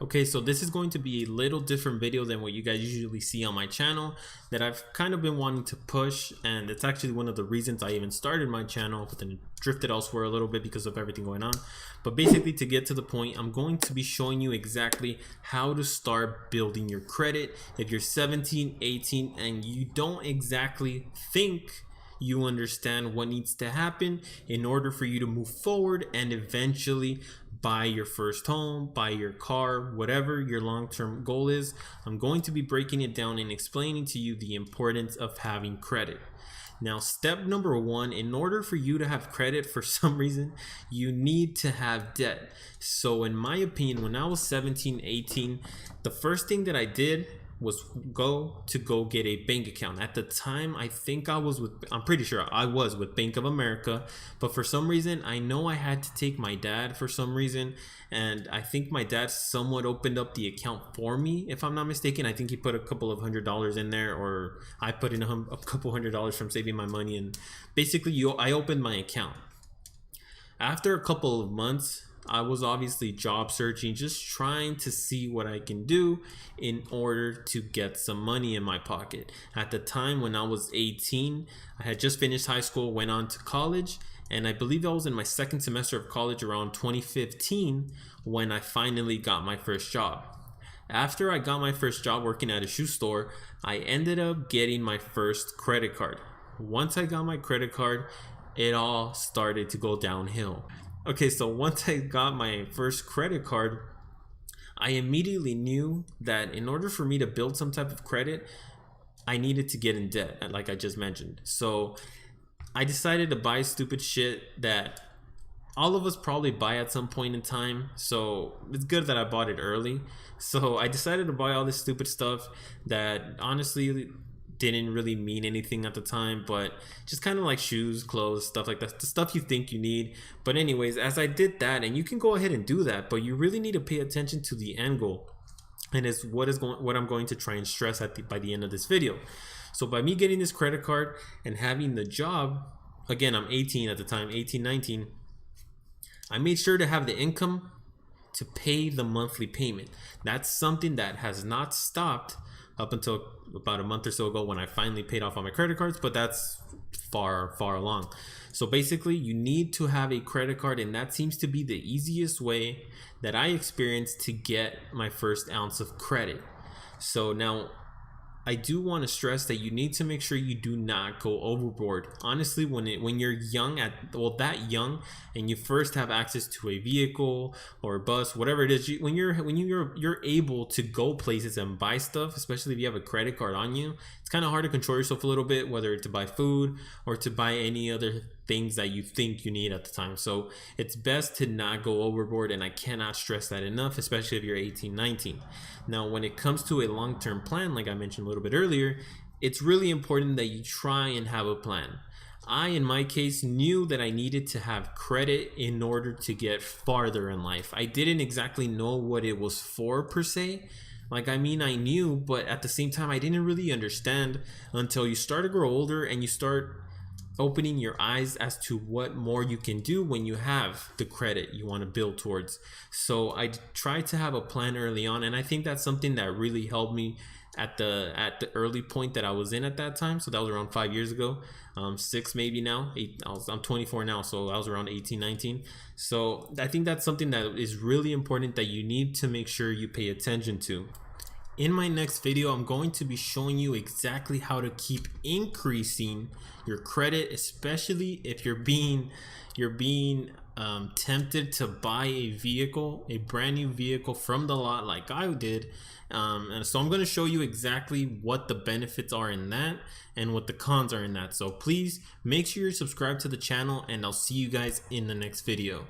Okay, so this is going to be a little different video than what you guys usually see on my channel that I've kind of been wanting to push, and it's actually one of the reasons I even started my channel, but then drifted elsewhere a little bit because of everything going on. But basically, to get to the point, I'm going to be showing you exactly how to start building your credit if you're 17, 18 and you don't exactly think you understand what needs to happen in order for you to move forward and eventually buy your first home, buy your car, whatever your long-term goal is. I'm going to be breaking it down and explaining to you the importance of having credit. Now, step number one, in order for you to have credit, for some reason, you need to have debt. So in my opinion, when I was 17, 18, the first thing that I did was go get a bank account. At the time, I'm pretty sure I was with Bank of America, but for some reason, I know I had to take my dad for some reason, and I think my dad somewhat opened up the account for me, if I'm not mistaken. I think he put a couple of $100s in there, or I put in a couple $100s from saving my money, and basically I opened my account. After a couple of months, I was obviously job searching, just trying to see what I can do in order to get some money in my pocket. At the time when I was 18, I had just finished high school, went on to college, and I believe I was in my second semester of college around 2015 when I finally got my first job. After I got my first job working at a shoe store, I ended up getting my first credit card. Once I got my credit card, it all started to go downhill. Okay, so once I got my first credit card, I immediately knew that in order for me to build some type of credit, I needed to get in debt, like I just mentioned. So I decided to buy stupid shit that all of us probably buy at some point in time. So it's good that I bought it early. So I decided to buy all this stupid stuff that honestly didn't really mean anything at the time, but just kind of like shoes, clothes, stuff like that, the stuff you think you need. But anyways, as I did that, and you can go ahead and do that, but you really need to pay attention to the end goal, and it's what I'm going to try and stress by the end of this video. So by me getting this credit card and having the job, again, I'm 18 at the time, 18, 19, I made sure to have the income to pay the monthly payment. That's something that has not stopped up until about a month or so ago when I finally paid off all my credit cards, but that's far along. So basically, you need to have a credit card, and that seems to be the easiest way that I experienced to get my first ounce of credit. So now, I do want to stress that you need to make sure you do not go overboard. Honestly, when you're young, that young, and you first have access to a vehicle or a bus, whatever it is, when you're able to go places and buy stuff, especially if you have a credit card on you, it's kind of hard to control yourself a little bit, whether to buy food or to buy any other things that you think you need at the time. So it's best to not go overboard, and I cannot stress that enough, especially if you're 18, 19. Now, when it comes to a long-term plan, like I mentioned a little bit earlier, it's really important that you try and have a plan. I, in my case, knew that I needed to have credit in order to get farther in life. I didn't exactly know what it was for per se. I knew, but at the same time, I didn't really understand until you start to grow older and you start opening your eyes as to what more you can do when you have the credit you want to build towards. So I tried to have a plan early on, and I think that's something that really helped me at the early point that I was in at that time. So that was around 5 years ago, 6 maybe now. I'm 24 now, so I was around 18, 19. So I think that's something that is really important that you need to make sure you pay attention to. In my next video, I'm going to be showing you exactly how to keep increasing your credit, especially if you're being tempted to buy a brand new vehicle from the lot like I did. And so I'm going to show you exactly what the benefits are in that and what the cons are in that. So please make sure you're subscribed to the channel, and I'll see you guys in the next video.